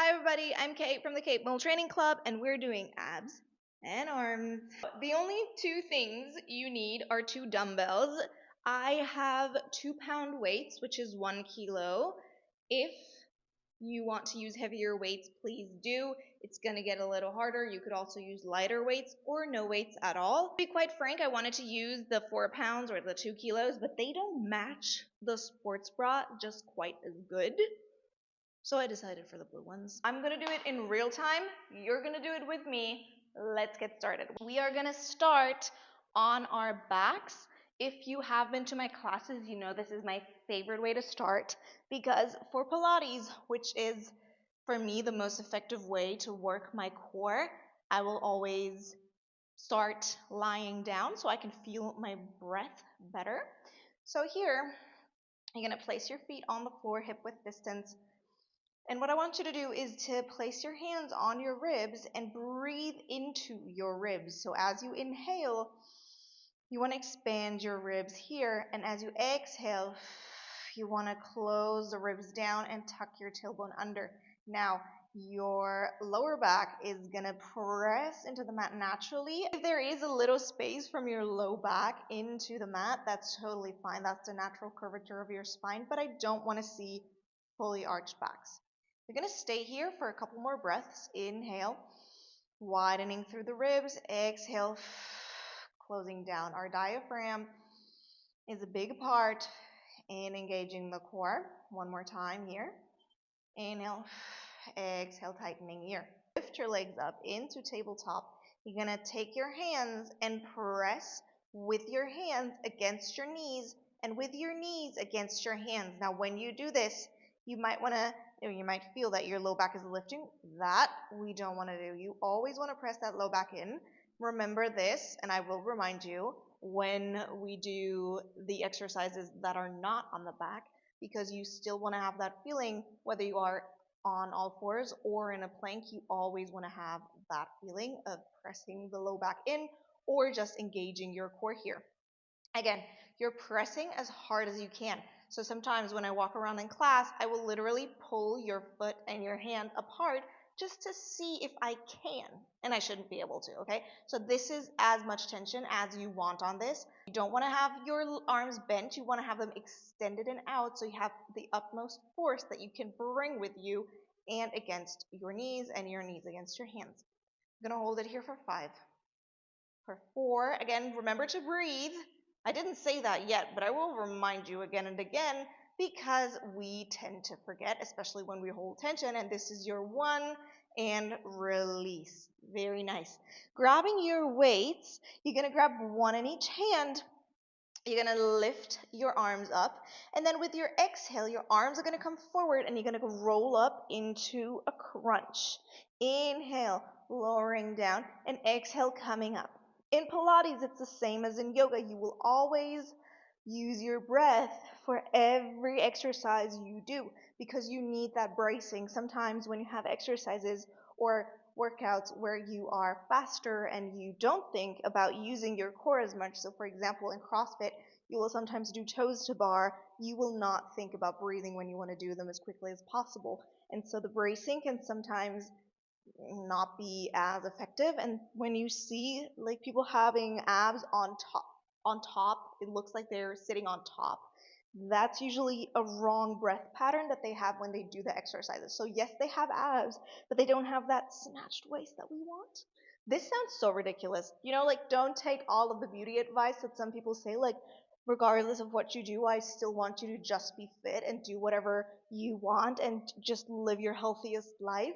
Hi everybody, I'm Kate from the Kate Mole Training Club and we're doing abs and arms. The only two things you need are two dumbbells. I have 2-pound weights, which is 1 kilo. If you want to use heavier weights, please do. It's going to get a little harder. You could also use lighter weights or no weights at all. To be quite frank, I wanted to use the 4 pounds or the 2 kilos, but they don't match the sports bra just quite as good. So I decided for the blue ones. I'm going to do it in real time. You're going to do it with me. Let's get started. We are going to start on our backs. If you have been to my classes, you know this is my favorite way to start because for Pilates, which is for me the most effective way to work my core, I will always start lying down so I can feel my breath better. So here, you're going to place your feet on the floor, hip width distance. And what I want you to do is to place your hands on your ribs and breathe into your ribs. So as you inhale, you want to expand your ribs here. And as you exhale, you want to close the ribs down and tuck your tailbone under. Now, your lower back is going to press into the mat naturally. If there is a little space from your low back into the mat, that's totally fine. That's the natural curvature of your spine, but I don't want to see fully arched backs. You're going to stay here for a couple more breaths. Inhale, widening through the ribs. Exhale, closing down. Our diaphragm is a big part in engaging the core. One more time here. Inhale, exhale, tightening here. Lift your legs up into tabletop. You're going to take your hands and press with your hands against your knees and with your knees against your hands. Now, when you do this, you might feel that your low back is lifting. That we don't want to do. You always want to press that low back in. Remember this, and I will remind you when we do the exercises that are not on the back, because you still want to have that feeling whether you are on all fours or in a plank. You always want to have that feeling of pressing the low back in or just engaging your core here. Again, you're pressing as hard as you can. So sometimes when I walk around in class, I will literally pull your foot and your hand apart just to see if I can, and I shouldn't be able to, okay? So this is as much tension as you want on this. You don't want to have your arms bent. You want to have them extended and out so you have the utmost force that you can bring with you and against your knees and your knees against your hands. I'm going to hold it here for 5. For 4, again, remember to breathe. I didn't say that yet, but I will remind you again and again because we tend to forget, especially when we hold tension. And this is your 1 and release. Very nice. Grabbing your weights, you're going to grab 1 in each hand. You're going to lift your arms up. And then with your exhale, your arms are going to come forward and you're going to roll up into a crunch. Inhale, lowering down, and exhale, coming up. In Pilates, it's the same as in yoga. You will always use your breath for every exercise you do because you need that bracing. Sometimes when you have exercises or workouts where you are faster and you don't think about using your core as much. So for example, in CrossFit, you will sometimes do toes to bar. You will not think about breathing when you want to do them as quickly as possible. And so the bracing can sometimes not be as effective. And when you see like people having abs on top, it looks like they're sitting on top. That's usually a wrong breath pattern that they have when they do the exercises. So yes, they have abs, but they don't have that snatched waist that we want. This sounds so ridiculous. You know, like don't take all of the beauty advice that some people say, like regardless of what you do, I still want you to just be fit and do whatever you want and just live your healthiest life.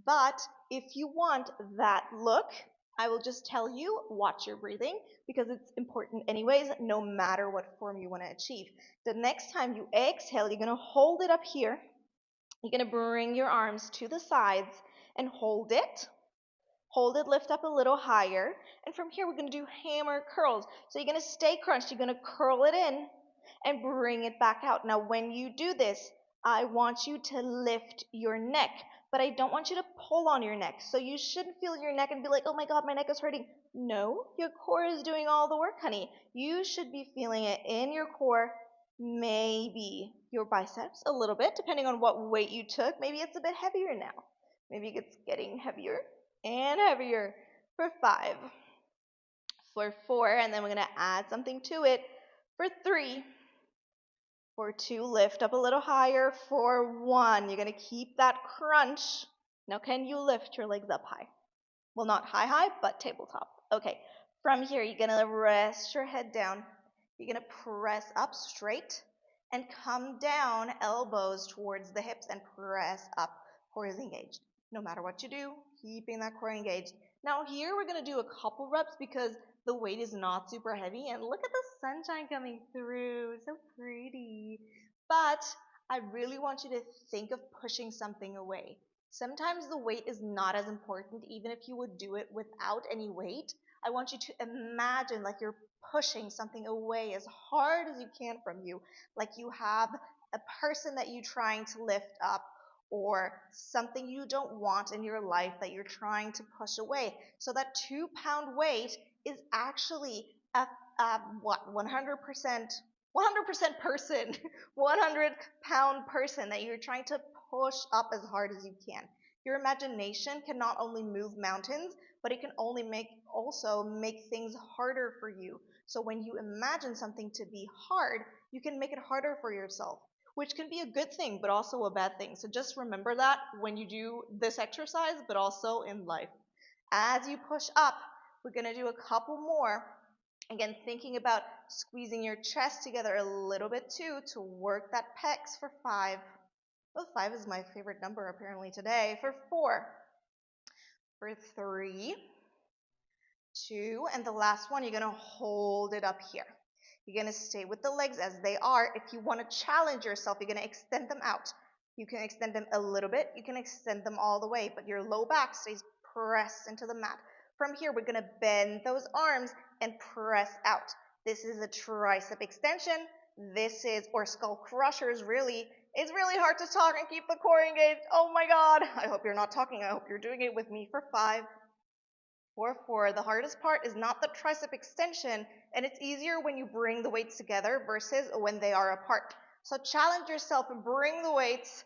But if you want that look, I will just tell you, watch your breathing because it's important anyways, no matter what form you want to achieve. The next time you exhale, you're going to hold it up here. You're going to bring your arms to the sides and hold it. Hold it, lift up a little higher. And from here, we're going to do hammer curls. So you're going to stay crunched. You're going to curl it in and bring it back out. Now, when you do this, I want you to lift your neck, but I don't want you to pull on your neck. So you shouldn't feel your neck and be like, oh my God, my neck is hurting. No, your core is doing all the work, honey. You should be feeling it in your core, maybe your biceps a little bit, depending on what weight you took. Maybe it's a bit heavier now. Maybe it's getting heavier and heavier. For 5. For 4, and then we're going to add something to it. For 3. For 2, lift up a little higher. For 1, you're going to keep that crunch. Now, can you lift your legs up high? Well, not high, but tabletop. Okay. From here, you're going to rest your head down. You're going to press up straight and come down, elbows towards the hips, and press up. Core is engaged. No matter what you do, keeping that core engaged. Now here we're going to do a couple reps because the weight is not super heavy, and look at the sunshine coming through. So pretty. But I really want you to think of pushing something away. Sometimes the weight is not as important, even if you would do it without any weight. I want you to imagine like you're pushing something away as hard as you can from you, like you have a person that you're trying to lift up or something you don't want in your life that you're trying to push away. So that 2-pound weight is actually a 100% 100% person, 100-pound person that you're trying to push up as hard as you can. Your imagination can not only move mountains, but it can also make things harder for you. So when you imagine something to be hard, you can make it harder for yourself, which can be a good thing, but also a bad thing. So just remember that when you do this exercise, but also in life. As you push up, we're going to do a couple more. Again, thinking about squeezing your chest together a little bit too to work that pecs for 5. Well, 5 is my favorite number apparently today. For 4. For 3. 2, and the last one, you're going to hold it up here. You're going to stay with the legs as they are. If you want to challenge yourself, you're going to extend them out. You can extend them a little bit. You can extend them all the way, but your low back stays pressed into the mat. From here, we're going to bend those arms and press out. This is a tricep extension. This is, or skull crushers, really. It's really hard to talk and keep the core engaged. Oh my God. I hope you're not talking. I hope you're doing it with me. For 5. For 4, the hardest part is not the tricep extension, and it's easier when you bring the weights together versus when they are apart. So challenge yourself and bring the weights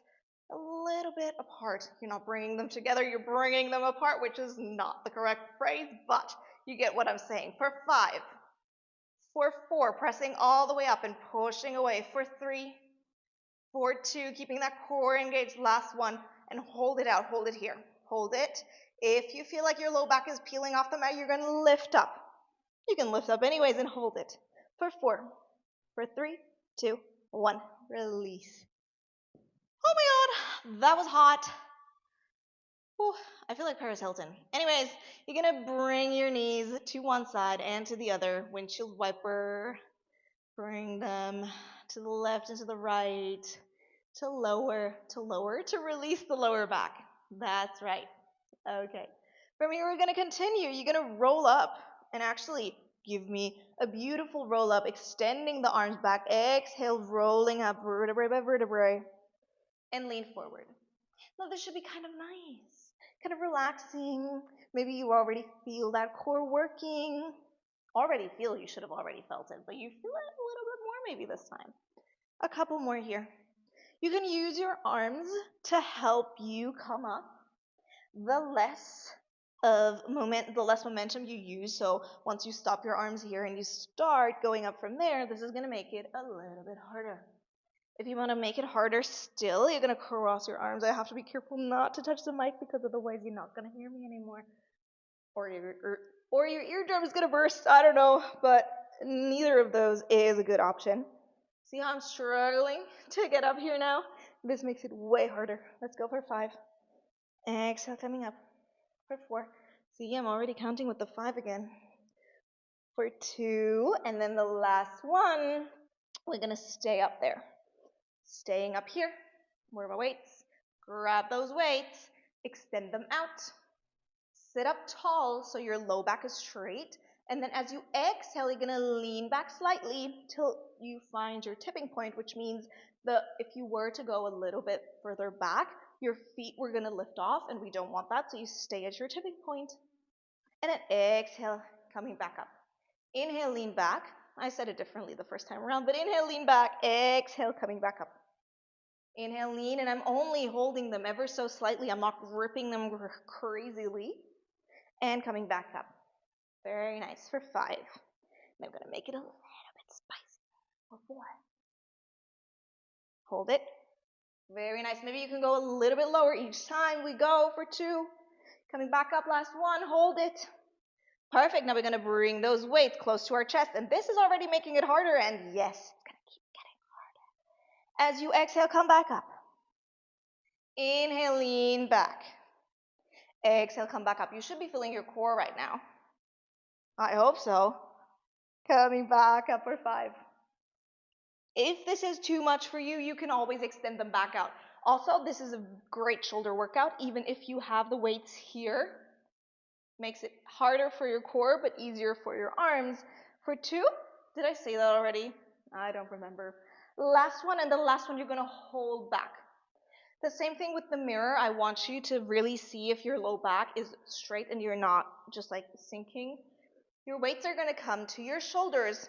a little bit apart. You're not bringing them together, you're bringing them apart, which is not the correct phrase, but you get what I'm saying. For 5. For 4, pressing all the way up and pushing away. For 3. For 2, keeping that core engaged. Last one, and hold it out. Hold it here. Hold it. If you feel like your low back is peeling off the mat, you're going to lift up. You can lift up anyways and hold it. For 4. For 3, 2, 1. Release. Oh my God, that was hot. Whew, I feel like Paris Hilton. Anyways, you're going to bring your knees to one side and to the other. Windshield wiper. Bring them to the left and to the right. To lower, to release the lower back. That's right. Okay. From here, we're going to continue. You're going to roll up and actually give me a beautiful roll up, extending the arms back. Exhale, rolling up vertebrae by vertebrae, and lean forward. Now, this should be kind of nice, kind of relaxing. Maybe you already feel that core working. You should have already felt it, but you feel it a little bit more maybe this time. A couple more here. You can use your arms to help you come up. The less momentum you use, so once you stop your arms here and you start going up from there, this is going to make it a little bit harder. If you want to make it harder still, you're going to cross your arms. I have to be careful not to touch the mic because otherwise you're not going to hear me anymore. Or your eardrum is going to burst. I don't know, but neither of those is a good option. See how I'm struggling to get up here now? This makes it way harder. Let's go for 5. Exhale, coming up. For 4. See, I'm already counting with the 5 again. For 2, and then the last one, we're going to stay up there. Staying up here. Where are my weights? Grab those weights. Extend them out. Sit up tall so your low back is straight. And then as you exhale, you're going to lean back slightly till you find your tipping point, which means if you were to go a little bit further back, your feet were going to lift off, and we don't want that, so you stay at your tipping point. And then exhale, coming back up. Inhale, lean back. I said it differently the first time around, but inhale, lean back. Exhale, coming back up. Inhale, lean, and I'm only holding them ever so slightly. I'm not gripping them crazily. And coming back up. Very nice for 5. And I'm going to make it a little bit spicy for 4. Hold it. Very nice. Maybe you can go a little bit lower each time we go for 2. Coming back up, last 1. Hold it. Perfect. Now we're going to bring those weights close to our chest. And this is already making it harder. And yes, it's going to keep getting harder. As you exhale, come back up. Inhale, lean back. Exhale, come back up. You should be feeling your core right now. I hope so. Coming back up for 5. If this is too much for you, you can always extend them back out. Also, this is a great shoulder workout, even if you have the weights here. Makes it harder for your core, but easier for your arms. For 2, did I say that already? I don't remember. Last one, and the last one you're going to hold back. The same thing with the mirror. I want you to really see if your low back is straight and you're not just like sinking. Your weights are going to come to your shoulders.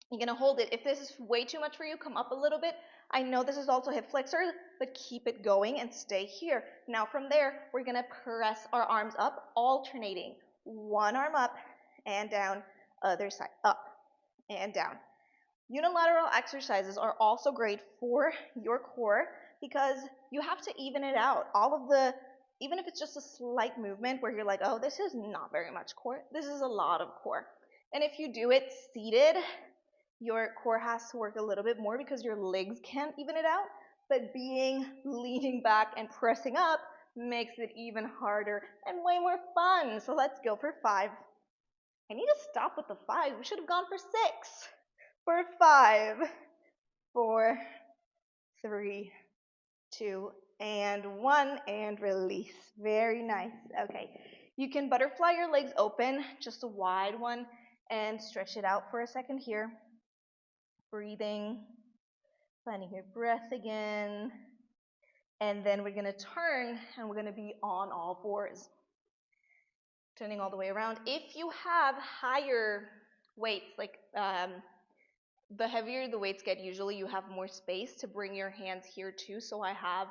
You're going to hold it. If this is way too much for you, come up a little bit. I know this is also hip flexor, but keep it going and stay here. Now from there, we're going to press our arms up, alternating. One arm up and down, other side, up and down. Unilateral exercises are also great for your core because you have to even it out. Even if it's just a slight movement where you're like, oh, this is not very much core, this is a lot of core. And if you do it seated, your core has to work a little bit more because your legs can't even it out. But leaning back and pressing up makes it even harder and way more fun. So let's go for 5. I need to stop with the 5. We should have gone for 6. For 5, 4, 3, 2, and 1, and release. Very nice. Okay. You can butterfly your legs open, just a wide one, and stretch it out for a second here. Breathing, finding your breath again. And then we're going to turn, and we're going to be on all 4s. Turning all the way around. If you have higher weights, like the heavier the weights get, usually you have more space to bring your hands here too. So I have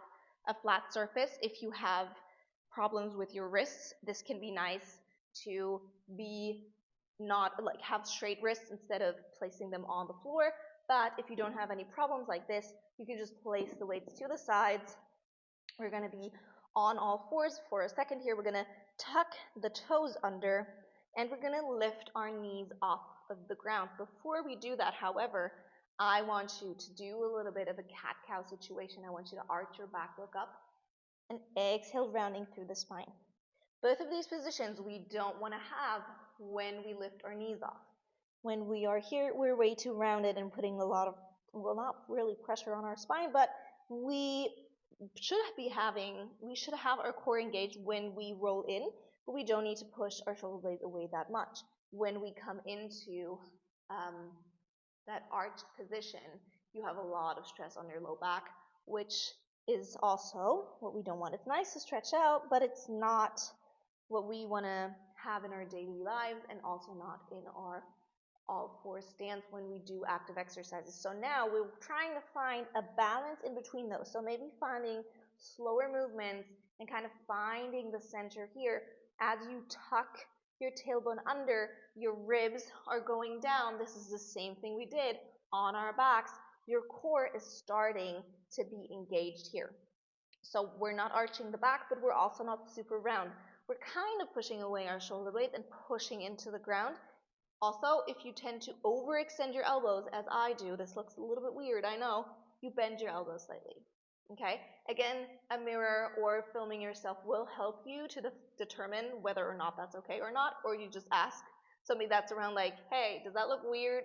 a flat surface. If you have problems with your wrists, this can be nice to be not like have straight wrists instead of placing them on the floor. But if you don't have any problems like this, you can just place the weights to the sides. We're going to be on all 4s for a second here. We're going to tuck the toes under, and we're going to lift our knees off of the ground. Before we do that, however, I want you to do a little bit of a cat-cow situation. I want you to arch your back, look up, and exhale, rounding through the spine. Both of these positions we don't want to have when we lift our knees off. When we are here, we're way too rounded and putting a lot of, well, not really pressure on our spine, but we should have our core engaged when we roll in, but we don't need to push our shoulder blades away that much. When we come into that arched position, you have a lot of stress on your low back, which is also what we don't want. It's nice to stretch out, but it's not what we want to have in our daily lives, and also not in our all 4 stance when we do active exercises. So now we're trying to find a balance in between those. So maybe finding slower movements and kind of finding the center here. As you tuck your tailbone under, your ribs are going down. This is the same thing we did on our backs. Your core is starting to be engaged here. So we're not arching the back, but we're also not super round. We're kind of pushing away our shoulder blades and pushing into the ground. Also, if you tend to overextend your elbows, as I do, this looks a little bit weird, I know, you bend your elbows slightly. Okay? Again, a mirror or filming yourself will help you to determine whether or not that's okay or not, or you just ask somebody that's around like, hey, does that look weird?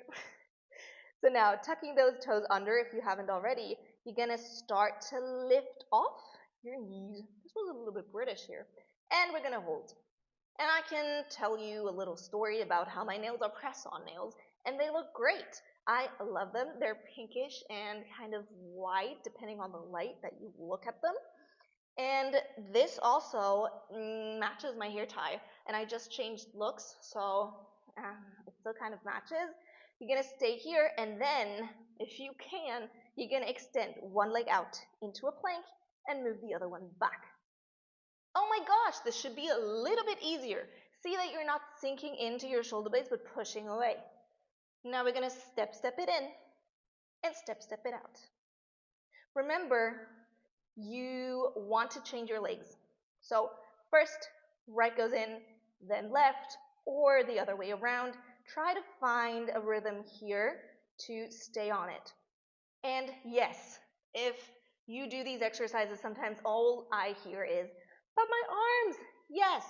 So now, tucking those toes under, if you haven't already, you're going to start to lift off your knees. This was a little bit British here. And we're going to hold. And I can tell you a little story about how my nails are press-on nails, and they look great. I love them. They're pinkish and kind of white, depending on the light that you look at them. And this also matches my hair tie, and I just changed looks, so it still kind of matches. You're going to stay here, and then, if you can, You're going to extend one leg out into a plank and move the other one back. Oh my gosh, this should be a little bit easier. See that you're not sinking into your shoulder blades but pushing away. Now we're going to step it in and step it out. Remember, you want to change your legs. So first, right goes in, then left, or the other way around. Try to find a rhythm here to stay on it. And yes, if you do these exercises, sometimes all I hear is, but my arms. Yes,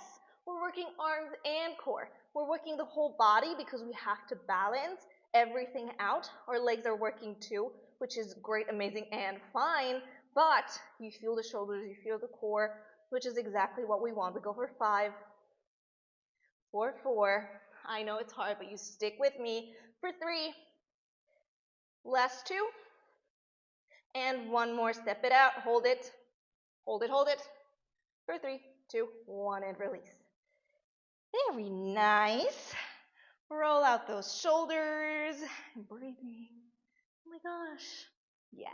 we're working arms and core. We're working the whole body because we have to balance everything out. Our legs are working too, which is great, amazing, and fine. But you feel the shoulders, you feel the core, which is exactly what we want. We go for 5, for 4. I know it's hard, but you stick with me. For 3, last 2, and 1 more. Step it out, hold it, hold it, hold it. For 3, 2, 1, and release. Very nice. Roll out those shoulders. Breathing. Oh my gosh. Yeah.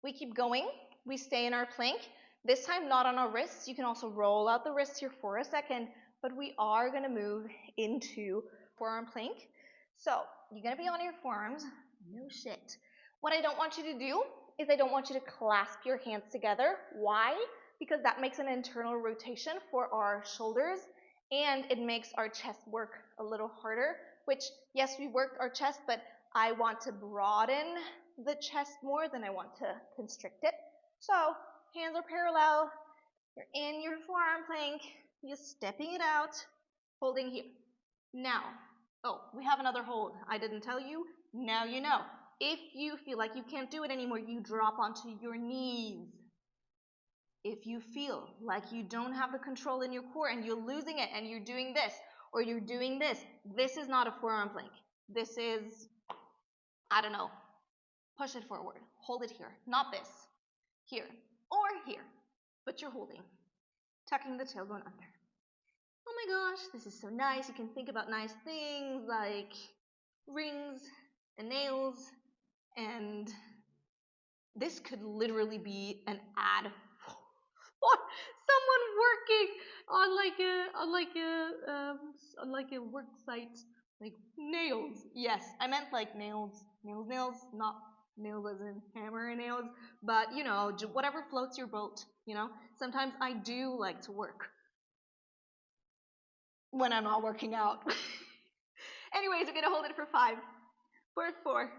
We keep going. We stay in our plank. This time not on our wrists. You can also roll out the wrists here for a second, but we are going to move into forearm plank. So you're going to be on your forearms. No shit. What I don't want you to do is I don't want you to clasp your hands together. Why? Because that makes an internal rotation for our shoulders and it makes our chest work a little harder, which, yes, we worked our chest, but I want to broaden the chest more than I want to constrict it. So hands are parallel. You're in your forearm plank. You're stepping it out, holding here. Now, oh, we have another hold. I didn't tell you. Now you know. If you feel like you can't do it anymore, you drop onto your knees. If you feel like you don't have the control in your core and you're losing it and you're doing this or you're doing this, this is not a forearm plank. This is, I don't know, push it forward, hold it here, not this, here, or here, but you're holding, tucking the tailbone under. Oh my gosh, this is so nice. You can think about nice things like rings and nails, and this could literally be an ad for someone working on like a work site, like nails. Yes, I meant like nails, not nails as in hammer and nails, but you know, whatever floats your boat. You know, sometimes I do like to work when I'm not working out. Anyways, we're gonna hold it for 5, for 4,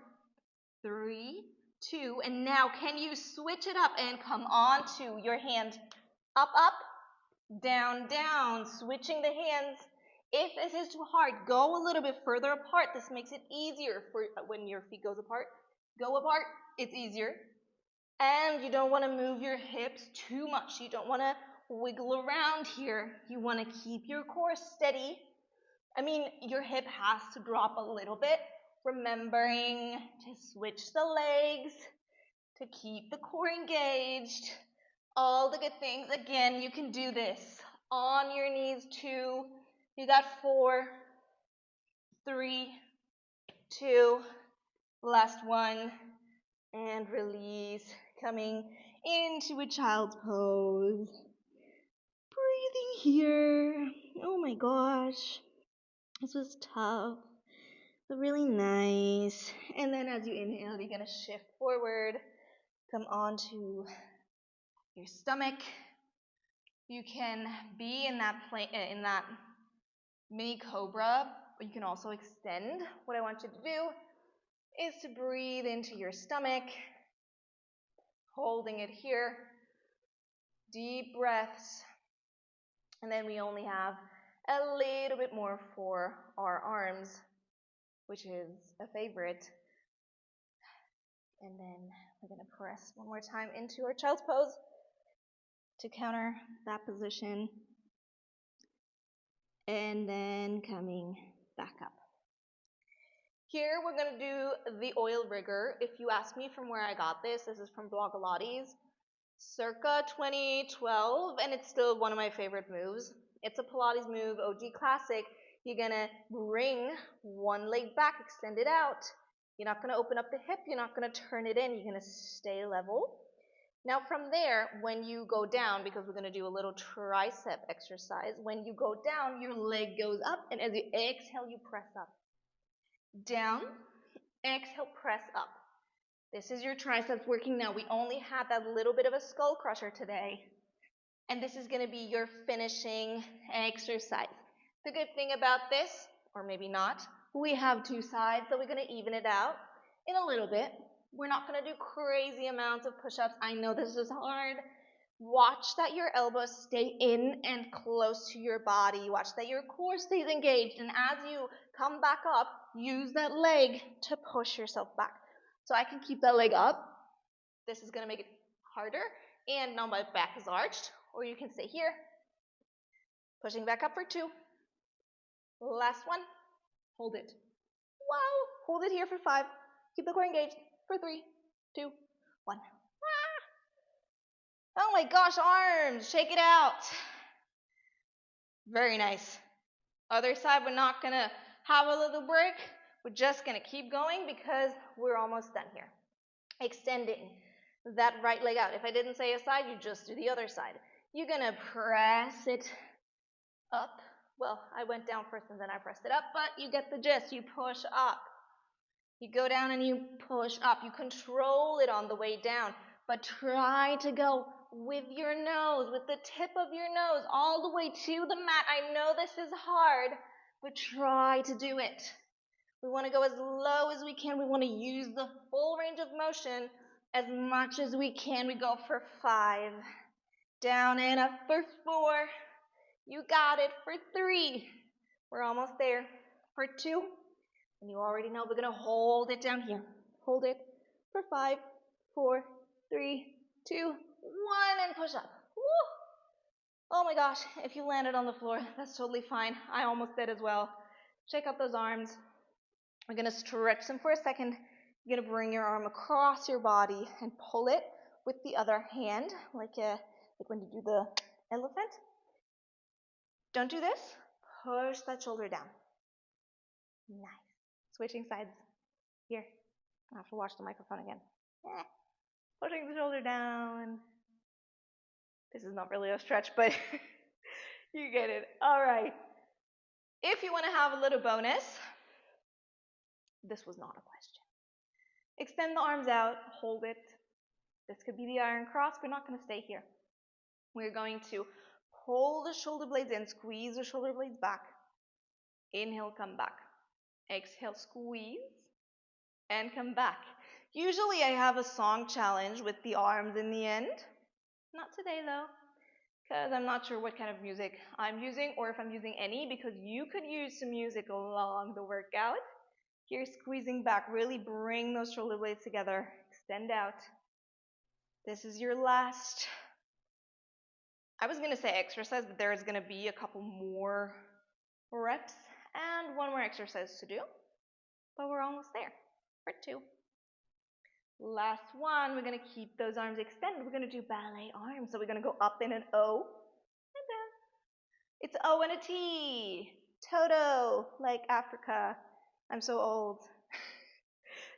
3, 2, and now can you switch it up and come on to your hand up, up, down, down, switching the hands. If this is too hard, go a little bit further apart. This makes it easier for when your feet goes apart. Go apart, it's easier. And you don't want to move your hips too much. You don't want to wiggle around here. You want to keep your core steady. I mean, your hip has to drop a little bit, remembering to switch the legs, to keep the core engaged. All the good things. Again, you can do this on your knees. 2, you got 4, 3, 2, last 1, and release. Coming into a child's pose. Breathing here. Oh my gosh. This was tough, but really nice. And then as you inhale, you're going to shift forward. Come onto your stomach. You can be in that mini cobra, but you can also extend. What I want you to do is to breathe into your stomach, holding it here. Deep breaths. And then we only have a little bit more for our arms, which is a favorite. And then we're going to press one more time into our child's pose to counter that position. And then coming back up. Here we're going to do the oil rigger. If you ask me from where I got this, this is from Blogilates, circa 2012, and it's still one of my favorite moves. It's a Pilates move, OG classic. You're going to bring one leg back, extend it out, You're not going to open up the hip. You're not going to turn it in. You're going to stay level. Now from there, when you go down, because we're going to do a little tricep exercise, when you go down, your leg goes up, and as you exhale, you press up. Down, exhale, press up. This is your triceps working now. We only had that little bit of a skull crusher today, and this is going to be your finishing exercise. The good thing about this, or maybe not, we have two sides, so we're going to even it out in a little bit. We're not going to do crazy amounts of push-ups. I know this is hard. Watch that your elbows stay in and close to your body. Watch that your core stays engaged. And as you come back up, use that leg to push yourself back. So I can keep that leg up. This is going to make it harder. And now my back is arched. Or you can stay here. Pushing back up for 2. Last one. Hold it. Wow. Hold it here for 5. Keep the core engaged for 3, 2, 1. Ah. Oh my gosh, arms. Shake it out. Very nice. Other side, we're not going to have a little break. We're just going to keep going because we're almost done here. Extending that right leg out. If I didn't say a side, you just do the other side. You're going to press it up. Well, I went down first and then I pressed it up, but you get the gist. You push up. You go down and you push up. You control it on the way down, but try to go with your nose, with the tip of your nose, all the way to the mat. I know this is hard, but try to do it. We want to go as low as we can. We want to use the full range of motion as much as we can. We go for 5, down and up for 4. You got it for 3. We're almost there for 2. And you already know we're going to hold it down here. Hold it for 5, 4, 3, 2, 1, and push up. Woo! Oh my gosh, if you landed on the floor, that's totally fine. I almost did as well. Check out those arms. We're going to stretch them for a second. You're going to bring your arm across your body and pull it with the other hand, like when you do the elephant. Don't do this. Push that shoulder down. Nice. Switching sides. Here. I have to watch the microphone again. Pushing the shoulder down. This is not really a stretch, but you get it. All right. If you want to have a little bonus, this was not a question. Extend the arms out. Hold it. This could be the iron cross. We're not going to stay here. We're going to pull the shoulder blades in. Squeeze the shoulder blades back. Inhale, come back. Exhale, squeeze. And come back. Usually I have a song challenge with the arms in the end. Not today though, because I'm not sure what kind of music I'm using or if I'm using any, because you could use some music along the workout. Here, squeezing back. Really bring those shoulder blades together. Extend out. This is your last, I was going to say exercise, but there is going to be a couple more reps and one more exercise to do. But we're almost there. For 2. Last one, we're going to keep those arms extended. We're going to do ballet arms. So we're going to go up in an O and down. It's O and a T. Toto, like Africa. I'm so old.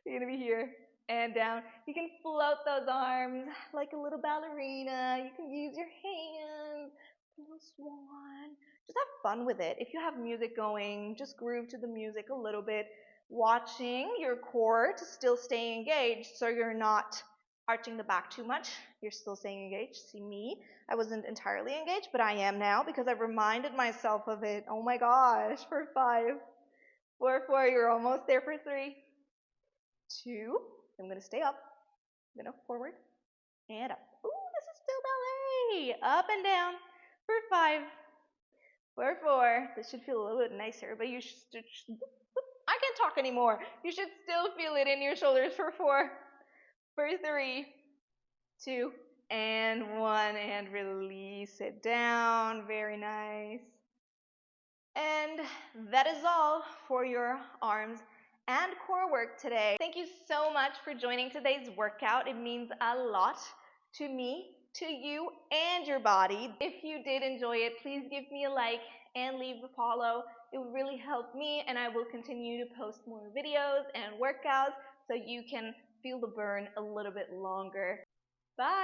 You're going to be here and down. You can float those arms like a little ballerina. You can use your hands. Little swan. Just have fun with it. If you have music going, just groove to the music a little bit. Watching your core to still stay engaged so you're not arching the back too much. You're still staying engaged. See me? I wasn't entirely engaged, but I am now because I reminded myself of it. Oh my gosh, for 5, 4, you're almost there for 3, 2, I'm going to stay up. I'm going to forward and up. Ooh, this is still ballet. Up and down for 5, for 4. This should feel a little bit nicer, but you should, I can't talk anymore. You should still feel it in your shoulders for 4, for 3, 2, and 1, and release it down. Very nice. And that is all for your arms and core work today. Thank you so much for joining today's workout. It means a lot to me, to you, and your body. If you did enjoy it, please give me a like and leave a follow. It would really help me, and I will continue to post more videos and workouts so you can feel the burn a little bit longer. Bye!